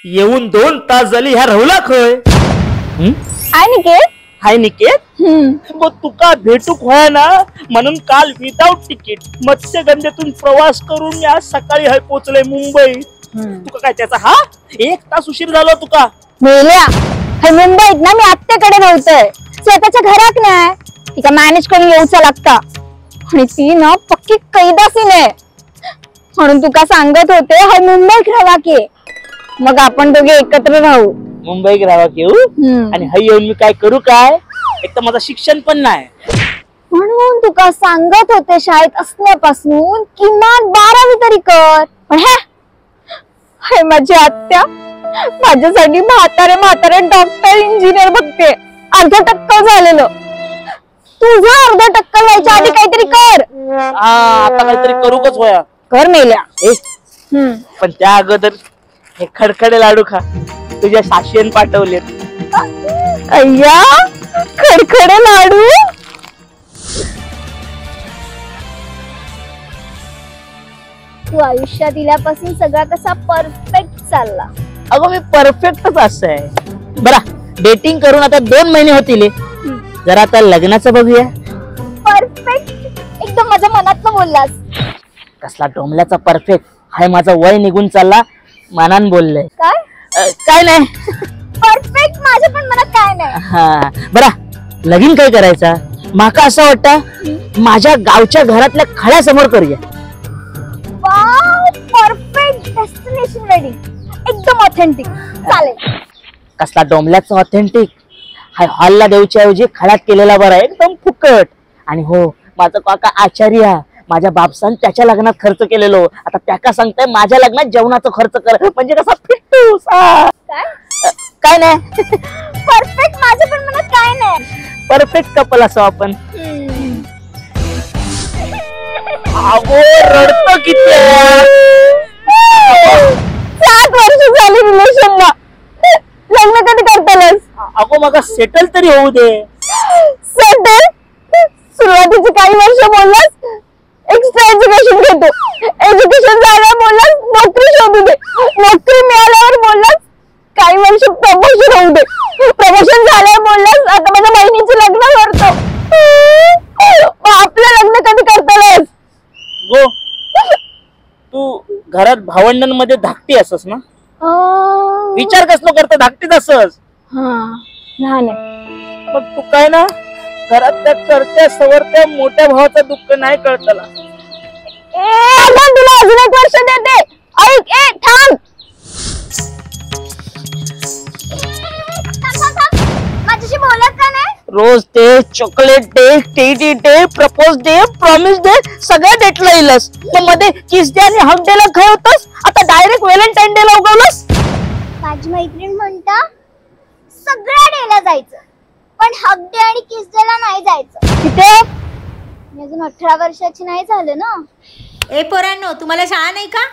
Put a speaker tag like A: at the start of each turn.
A: येऊन 2 तास झाली ह्या राहुला खय.
B: हाय निकेत.
A: हाय निकेत. मग तुका भेटूक व्हाय ना म्हणून काल विदाउट तिकीट मत्स्यगंधेतून प्रवास करून मी आज सकाळी हाय पोहोचले मुंबईत. तुका काय त्याचा 1 तास उशीर झाला तुका.
B: मेल्या हे मुंबईत ना मी आत्याकडे नव्हतोय, स्वतःच्या घरात नाही. तिका मॅनेज करून येऊचा लागता आणि ती ना पक्की कैदासी नाही म्हणून तुका सांगत होते हाय मुंबईत राहा की मग आपण दोघे एकत्र राहू.
A: मुंबईत राहा की आणि हाय येऊन मी काय करू काय. एक तर माझं शिक्षण पण नाही
B: म्हणून तुका सांगत होते शाळेत असण्यापासून किमान 12वी तरी कर. पण हे माझी आत्या माझ्यासाठी म्हातारे डॉक्टर इंजिनियर बघते. अर्ध टक्कल झालेलं. तुझं अर्ध टक्कल व्हायच्या आधी काहीतरी कर.
A: आता काहीतरी करूकच होया.
B: कर मेल्या.
A: पण त्या अगोदर हे खडखडे लाडू खा. तुझ्या साशीन पाठवलेत.
B: अय्या खडखडे लाडू. तू आयुष्यात दिल्यापासून सगळा कसा परफेक्ट चालला.
A: अगं मी परफेक्टच असं आहे. बरा डेटिंग करून आता 2 महिने होतील. जरा आता लग्नाचं बघूया.
B: परफेक्ट एकदम माझ्या मनातनं बोललास.
A: कसला डोंबल्याचा परफेक्ट हाय. माझा वय निघून चालला मनान बोललंय. काय नाही
B: परफेक्ट माझ्या पण मनात काय नाही.
A: बरा लगीन काय करायचा. माका असं वाटतं माझ्या गावच्या घरातल्या खळ्यासमोर करूया.
B: परफेक्ट डेस्टिनेशन वेडिंग एकदम ऑथेंटिक चालेल.
A: कसला डोंबल्याचा ऑथेंटिक हाय. हॉलला देऊच्या ऐवजी खळ्यात केलेला बरा एकदम फुकट. आणि हो माझा काका आचार्य माझ्या बापसान त्याच्या लग्नात खर्च केलेलो. आता त्याका सांगताय माझ्या लग्नात जेवणाचा खर्च कर म्हणजे कसा फिट्टू. काय नाही
B: परफेक्ट माझ्या पण मनात काय नाही.
A: परफेक्ट कपल असो आपण. अगो रडतो किती.
B: 7 वर्ष झाली रिलेशनला. लग्न कधी करतालस.
A: अगो मग सेटल तरी होऊ दे.
B: सेटल सुरुवातीचे काही वर्ष बोललास एक्स्ट्रा एज्युकेशन घेतो. एज्युकेशन झाल्यावर बोललास नोकरी शोधू दे. नोकरी मिळाल्यावर बोललास काही वर्ष प्रमोशन होऊ दे. प्रमोशन झाल्यावर बोललास आता माझ्या बहिणीचे लग्न करतो. आपलं लग्न कधी करतालस.
A: गो तू घरात भावंडांमध्ये धाकटी असस ना. विचार कसलो करता धाकटीच असस. मग तू काय ना घरात त्या करत्या सवरत्या मोठ्या भावाचं दुःख नाही कळतला.
B: तुला अजून 1 वर्ष देते. ऐक थांब. माझ्याशी बोलत का नाही.
A: रोज ते चॉकलेट दे, टेडी दे, प्रपोज दे, प्रॉमिस दे सगळ्या डेटला येलस. मग मध्ये किस डे आणि हग डेला काय होतस. आता डायरेक्ट व्हॅलेंटाईन डे ला उगवलस.
B: माझी मैत्रीण म्हणता सगळ्या डेला जायचं पण हग डे आणि किस डे ला नाही जायचं. किती मी अजून 18 वर्षाची नाही झाले ना.
C: ए पोरांनो तुम्हाला शाळा नाही का.